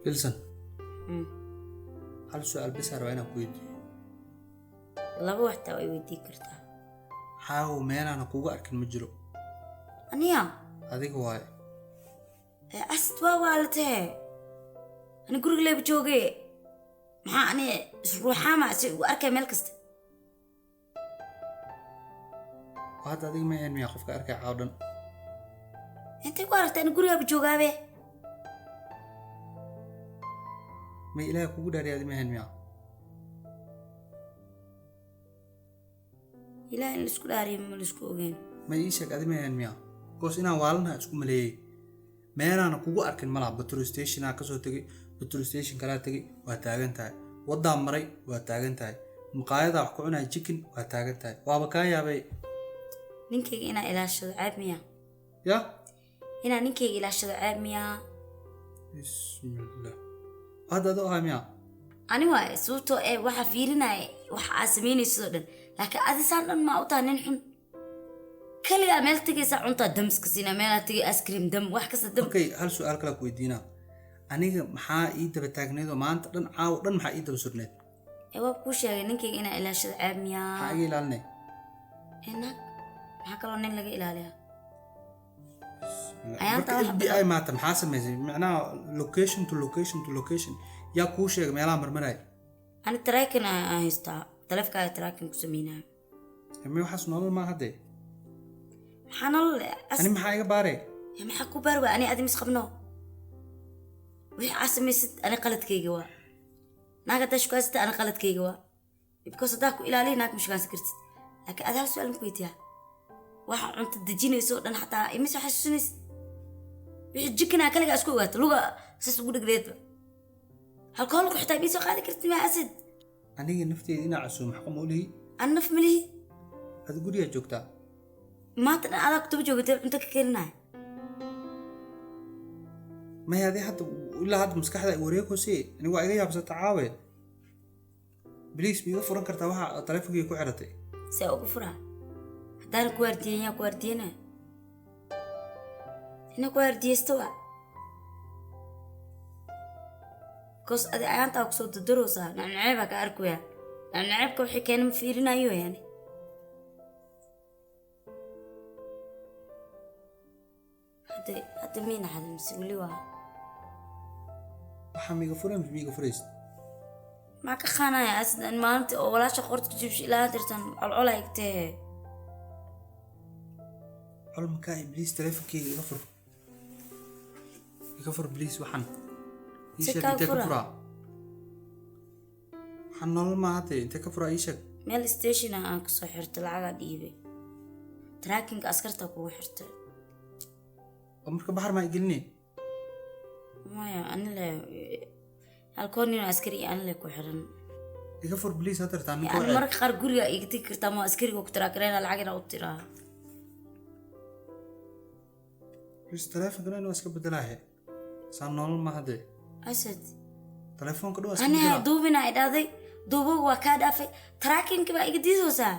إلسن هل سؤال بس أنا كويدي لaba waxta way weydii kartaa حاو مين أنا كوجا أركن مجرو aniya هذيك واي asad waa waalatee ani guriga leeba joogee maxaa ani ruuxaama si u arkay meel kasta وهذا هذيك ما يعني ياخذ كأركع عودن intay ku aragtay ani gurigaaba joogaabe ما إلهي كوجا داري هذه ما يعني ilaa in laisku dhaariyo ma laisku ogeyn ما يشك هذه ما يعني كوس إنا والنا اسكو ملي ما أنا كوجا أركن ملعب بترول ستيشن أكسو تجي بترول ستيشن كلا تجي وهتاجن تاي وضع مري وهتاجن تاي مقايضة حكونا chicken وهتاجن تاي وابكاي يا بي ninkayga inaa ilaashado ceeb miyaa يا inaa ninkayga ilaashado ceeb miyaa بسم الله هذا ده ميا ani waaye sababtoo waxaa fiirinaya waxa aad samaynayso oo dhan laakiin adisaan dhan maa u taha nin xun kaligaa meel tegaysaa cuntaa damska siinaa meelaa tegay ice cream dam wax kasta dam اوكي هل سؤال كلا كويدينا aniga maxaa ii daba taagneedo maanta dhan caaw dhan maxaa ii daba surneed waa kuu sheegay ninkayga inaa ilaashado ceeb miyaa maxaa iga ilaalinay nag maxaa kaloo nin laga ilaaliyaa marka FBI maanta maxaa samaysay macnaha location to location to location yaa kuu sheegay meelaha marmaray ani tracking aan haystaa taleefkaaga tracking ku sameynaa ma waxaas nolol ma hadde maxaa nolol ani maxaa iga baarey maxaa ku baar waa ani adi mis qabno wixii aad samaysid ani qaladkayga waa naag haddaa shukaasata ani qaladkayga waa because haddaa ku ilaaliya naag ma shukaansan kartid laakiin aad hal su-aal ma ku weydiyaa waxa cunta dejinayso oo dhan xataa imise xasuusinaysid wixii jikinaa kaligaa isku ogaato luga saas ugu dhegreedba halka holku xitaa bii soo qaadi kartid maa asad aniga nafteeda inaa casuum xaq ma ulihi ani naf ma lihi ad gurigaa joogtaa maanta dhan adaa kutuba joogata cunto ka keeninaya maya adii hadda ilaa hadda maskaxda wareegose aniga waa iga yaabsata caawe bliis ma iga furan kartaa waxa taleefonkii ku xiratay see ugu furaa haddaana ku waardiyen yaa ku waardiyena ina ku waardiyeysta waa because adi ayaantaa kusoo dadaroosaa nacnaceebaa ka arkuyaa nacnaceebka wixii keena ma fiirinayo yani hadda miina xada mise weli waa waxaa miiga furan mise miiga furaysa maa ka qaanaya asdan maalintii oo walaasha qorta ku jibsho ilaa dirtan colcola igtee col makaa bliis taleefonkeyga iga fur bliis waxaan iisheeg intee ka furaa waxaan nolol maa hadde intee ka furaa iisheeg meel stationa aan kasoo xirto lacagaa dhiibay trackinga askarta kugu xirtay oo marka baxar maa igelinay maya anile halkoonino askari iyo anile ku xiran iga fur bliis hadda irtaa nin yani marka qaar guriga iga tegi kartaa ma askariga ku taraakareena lacagina u tiraa bliis taleefonkana inuu iska bedelaahe saa nolol maa hadde asad taleefonka dhow iska aniha bedelaa duubina ay dhahday duuboga waa kaa dhaafay trackinka baa iga diidoosaa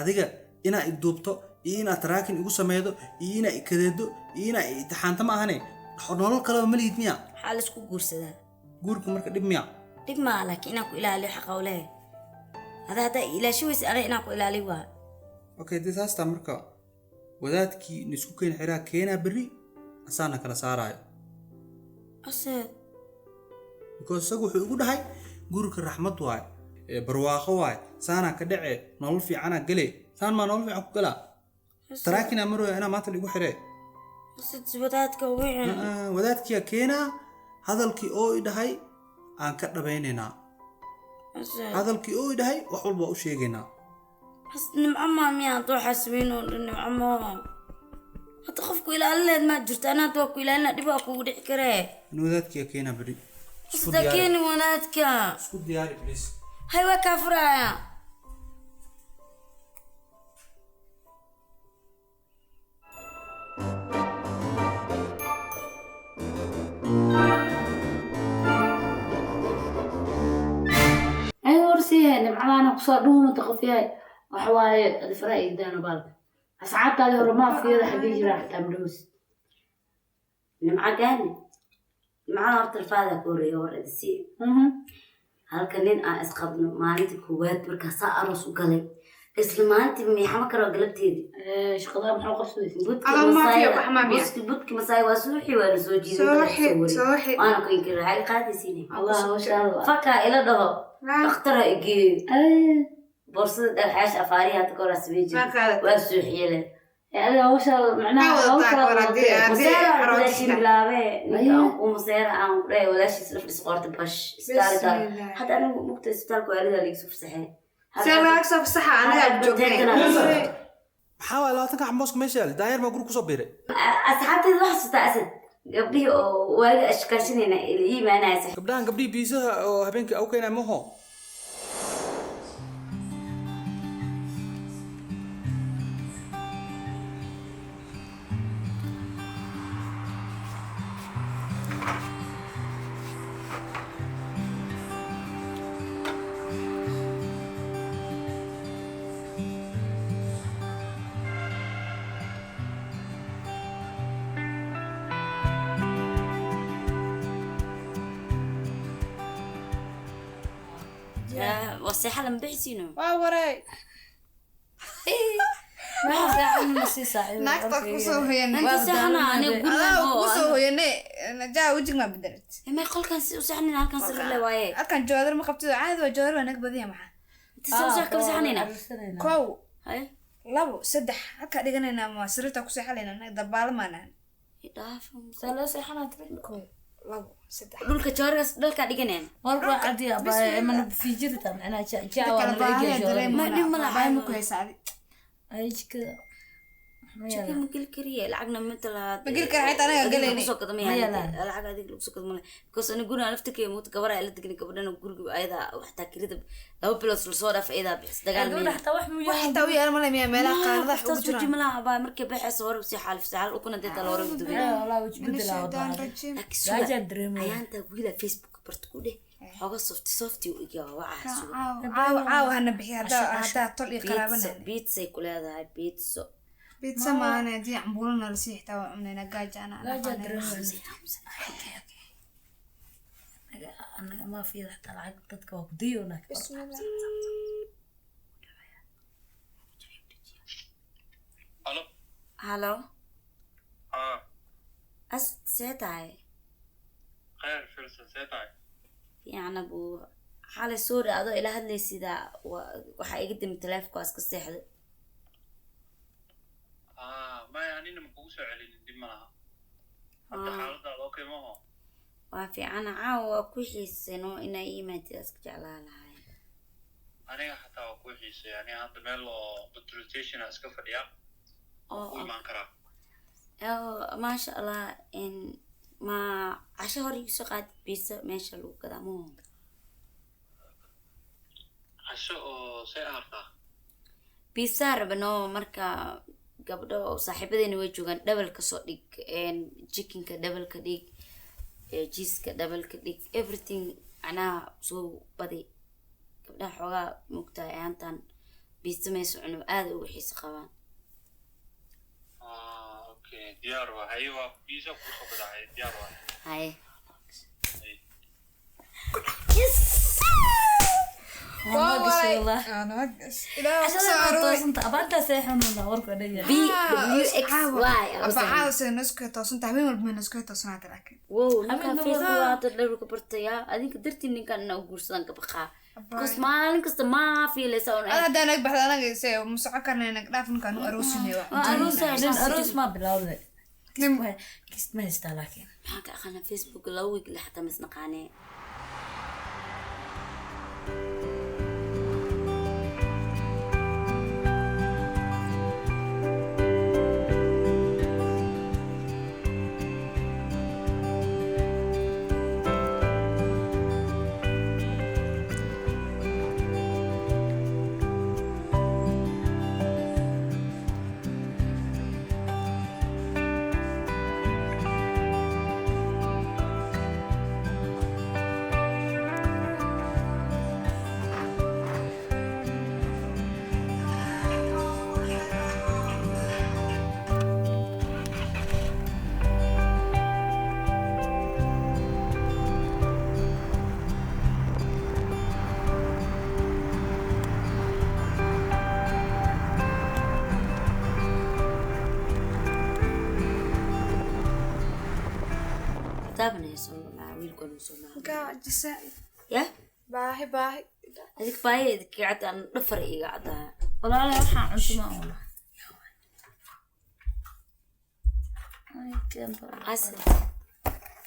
adiga inaa i duubto iyo inaa tracking igu sameeydo iyo inaa i kadeedo iyo inaa itixaanta ma ahane nolol kaleba ma lihid miya maxaa laisku guursadaa guurka marka dhib miya dhib maa laakiin inaan ku ilaaliyo xaqawle haddaa ilaashi weysa ana inaan ku ilaaliyo waa okay dee saastaa marka wadaadkii nisku keeni xiraa keenaa berri asaana kala saaraayo asad because isagu wuxuu igu dhahay guriga raxmad waaye barwaaqo waaye saanaa ka dhace nolol fiicanaa gale saan maa nolol fiican ku galaa taraakinaa marooya inaa maanta liigu xiree asad wadaadka wixin wadaadkiyaa keenaa hadalkii oo i dhahay aan ka dhabaynaynaa hadalkii oo i dhahay wax walba u sheegaynaa nimco maa miyaa dooxaa sameyn oo dhan nimco maa hadda qofku ilaalileed maa jirto ana hadda waa ku ilaalina dhib waa kugu dhici karee in wadaadkiyaa keenaa berri asda keeni wadaadka isku diyaari please hay waa kaa furaaya nimcadaana kusoo dhuumata qof yahay waxa waaye adifraa igdaana baalka asxaabtaadii hore maafiyada xaggee jiraa xataa madhowsi nimca gaani معنا هرت الفاذا كوري ورد السي halka nin aan isqabno maalintii koowaad markaa saa aroos u galay isla maalintii miixama karo galabteedii shaqada maxaa qabsaday budki masaay waa suuxi waana soo jiiday waana ku inkir hay qaadisiine allah masha allah faka ila dhaho dhakhtar igeey borsada dhagax afaariya ta kora sameeyay waa suuxiyeen adiga masha allah macnaha مسيرة بلابه ومسيرة عن رأي ولا شيء صرف سقارت باش استارت حتى أنا ممكن استارت وأريد اللي يكسب صحيح سيرك صف صح أنا جوكين maxaa waay labaatanka xambooska meesha yaal daayar baa guri kusoo biiray أصحابتي واحد ستأسد قبلي واجي أشكاشين هنا اللي ما أنا أسح gabdhahan gabdhihii biisaha oo habeenkii au keenay maho وصيحة لما بيحسينه وراي ما ساعة نص ساعة ناقتك كسو هيني أنت سحنا أنا أقول كسو هيني أنا جا وجهك ما بدرت ما يقول كان سحنا كان سر له وايه أكن جودر ما قبته عاد وجودر وأنا بديها معه تسوي صح كل سحنا كو هاي لابو سدح هكا دقنا ما سرتها كسو حالنا دبال ما نحن يدافع ثلاثة ساعات كو لابو سدح دولك جارس دولك دقنين مرة عادي أبا من في جرتها أنا جا وأنا لقي ما دي ملا عاي مو كويس عادي أيش كذا شكل مقل كريه العقنا مثل هذا مقل كريه أنا قليني سوق دمي العق هذيك لو سوق دمي كوس أنا قلنا عرفتك يموت كبرى إلا تقني كبرنا وقول أيضا وحتى كريت لو بلس الصورة في أيضا بس دقال حتى وحتى ويا أنا ملا ميا ملا قارضة حتى سوق جملة أبا مركب بحث صور بس حال في سحال وكنا ديت الورق دبي والله وش بدل رجيم أيان تقولي فيسبوك برتقولي حاجة صفتي وإجا وعاء عاو هنبحي هذا طلي قرابنا بيتزا كل هذا بيتزا بيتزا ما أنا دي عمبولنا لسيح توا من نجاج أنا أنا ما في حتى العقد تتكوكدي ولا بسم الله هلو سيتاي خير فرصة سيتاي يعني أبو حالة سوري أضو إلى هاد لي سيدا وحا يقدم تلافك واسك السيحة ما يعني إنه مكوسة علي ندي منها حتى حالة أوكي ما هو وافي أنا عاوة كوشي سنو إنا إيماتي أسك جعلها لهاي أنا حتى كويس يعني هذا ميلو بتروتيشن أسكفر يا وما كرا ما شاء الله إن ما عشان هوري سقط بيسا ماشي لو كذا مو عشان سيارته بيسا ربنا مركا قبله صاحبتي نوجوغان دبل كصديق إن chicken كدبل كديك cheese كدبل كديك everything أنا سو بدي قبله حاجة مقطع أنتن بيسا ما يسوونه هذا وحيس قوان أوكي دياروا هيوا بيزا كوسو بداعي دياروا هاي يس والله أنا وقس إذا عشان أنت أبى أنت سيحن ولا ورك ولا بي دبليو إكس واي أبى عاوز نسكت توصل تعميم ولا نسكت توصل لكن واو نكا فيسبوك هذا اللي كبرتيا أديك قدرتي إنك أنا أقول سانك بقى كوس ما لك ما في لسه أنا دانك بحث أنا جالسة مسعكرنا إنك دافن كانوا أروسني أروس ما بلاوله كيست ما يستاهلكين حاجة أخنا فيسبوك لويك لحتى مسنقاني wiilkan uu soo maaha gaajisa ya baahi adig baayid kicad aan dhafar iga cadaa walaal waxaan cunto ma wala ay kemba asad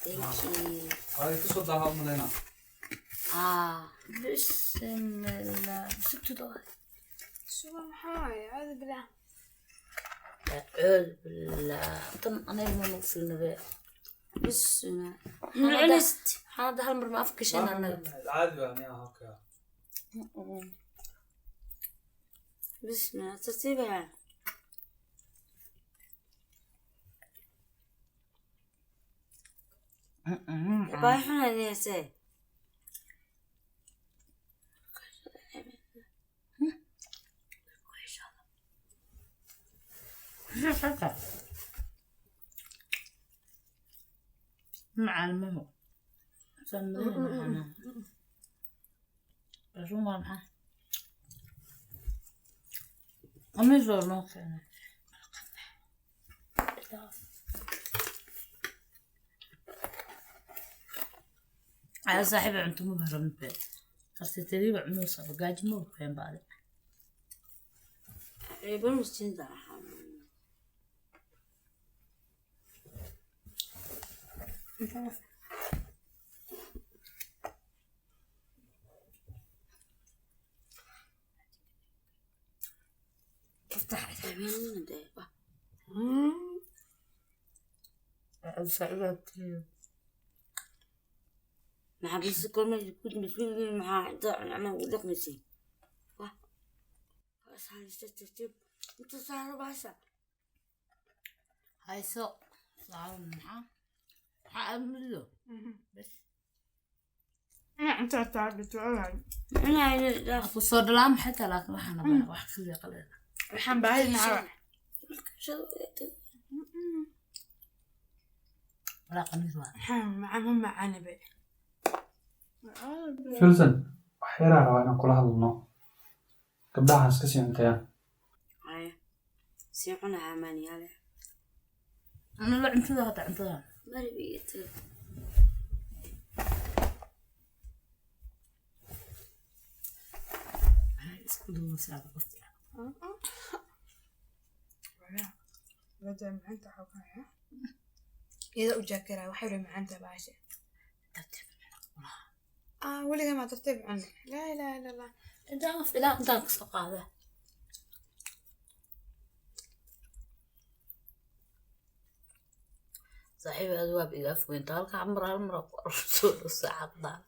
thank you ay ku soo daahaa malayna bismillah sibtudo suba maxay aad bilaa أعوذ بالله طن أنا ما نغسل نبي بس العنست هذا هالمر ما أفكش أنا العادي يعني هكا بس ما تسيبها باي حنا يا سي مع المهم سمعنا بس ما معه أمي زور نوكنا على صاحبي أنتم مبهرم بيت ترى تريبع منو صار قاعد مو بخير بعد يبون مستين ده افتح تعملين ده الفائدة مع بس كل ما يكون مسؤول مع ضاع عمل ودقنسي بس هاي تستجيب انت صار باشا هاي سوق صار معاه حأعمل له بس انت تعبت وعلى انا عايز أكو صار لام حتى لكن ما حنا بقى واحد خلي قليل waxaan baahinahay ولا قميص واحد waxaan macaan be filsan waxyaraa rabaa inaan kula hadalno gabdhahaas ka sii cuntayaan هاي سيعنا عماني هذا أنا لا عنتها هذا عنتها مري بيت هاي اسكتوا مسافة قصدي wada macanta xogaya iyada u jaakira waxay ru macanta baasha weliga ma tartiib cun la ilaha illa allah أنت عارف لا أنت قصة هذا صاحبي أذواب يقف وين طالك عمر هالمرة رسول الساعة ضاع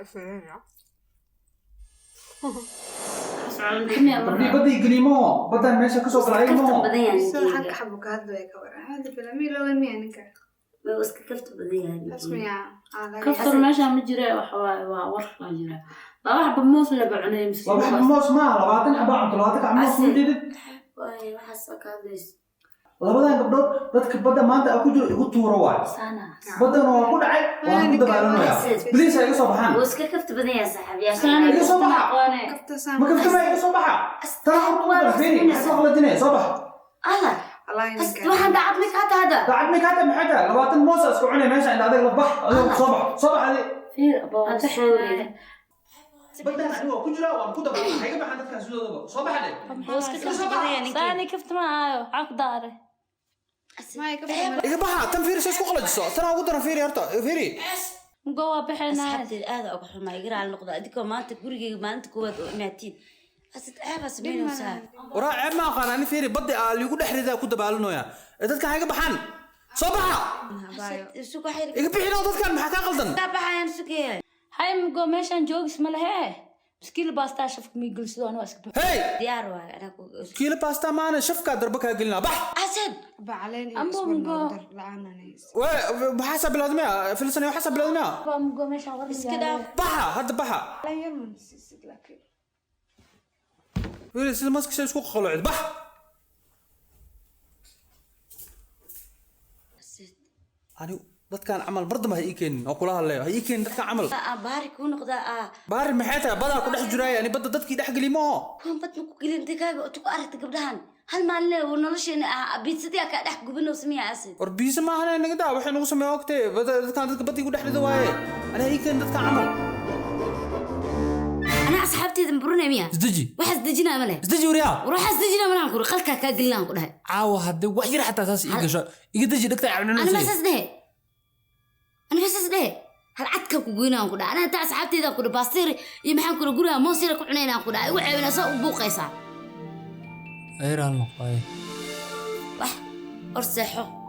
isfiirina gabdhii badda igeliimo baddan meesha kasoo galaaimo xagga xabu ka hadlaya ka waran hada bilami loo miya ninka بس كفت بديها asmiya كفتر ماشي مجرى وورق مجرى لا واحد بموس اللي بعنا يمسك laba xabo moos maaha 20 xabo cunto 20 xabo moos ma jeedid واي وحسك هذا labadan gabdhood dadka badda maanta ku jiro igu tuuro waay سنة baddan waa ku dhacay waan ku dabaalanayaa please ay soo baxaan بس كفت بديها صاحبي يا سنة iga soo baxa kafta saan ma kafta ma iga soo baxa taa waa fiiri soo khaladinay soo baxa الله allah بس ninka واحد بعد لك هذا daacad ma kaata maxay tahay 20 moos isku cunay meesha inta adeeg la bax adigu soo bax adi في أبو أنت حوري baddan anigu ku jira waan ku dabaalay hayga baxan dadkan sidooda soo baxay بس كفت بديها نكي ثاني كفت معايا عق داري ma kafta iga baxa tan fiiri soo isku qalajiso tan ugu daran fiiri horta fiiri مقوى بحنا أصحابتي هذا أبو حما يقرأ على النقطة أديكوا ما أنت قولي ما أنت قوة إماتين بس تعبس بينه وسهل waraa ceeb ma aqaan ani fiiri badda aa liigu dhex ridaa ku dabaalanoya dadkan hayga baxan soo baxa سوق حيرك iga bixinoo dadkan maxaa ka qaldan لا بحين سوقي هاي مقوى ماشان جوكس ملهي مسكين باستاش شفك ميقل سودان واسك hey ديار أنا kiilo pasta maana shafka darba ka gelinaa bax أسد bacleen Ambo mgo. la'aanays maxaa bilaadmaya filsan waxa bilaadmaya مقوى ماشان ورد كده baxa hadda baxa la yaman sisid laakiin fiiri sida maska shay isku qalocid bax ani dadkan camal bardama ha ii keenin oo kula hadlayo ha ii keenin dadkan camal بارك ونقطة baarin maxay tahay badaa ku dhex jiraay ani badda dadkii dhex gelimo كون بتنكو قليل دقايق وتكو أرك تقبلهن هل مالنا ونلشين بيتسدي أكاد أحكي بينه سميع عسل وربيس ما أنا نقدر وحين نقسم يا وقتي بدأ كانت بدي يقول إحنا دواء أنا هيك كنت كعمل أنا أصحابتي ذنبروني مياه زدجي واحد زدجنا مله زدجي وريا وروح زدجنا مله نقول خلك كقلنا نقول هاي عاو هذا وحير حتى أساس إيجاش يقدر دكتور عملنا أنا بس أصدق هل عدك كوجينا نقول أنا تاع أصحابتي ذا كل باصير يمحن كل جورها ما صير كعنينا نقول هاي وعينا سو بوقيسا أيران مقاي وح أرسحه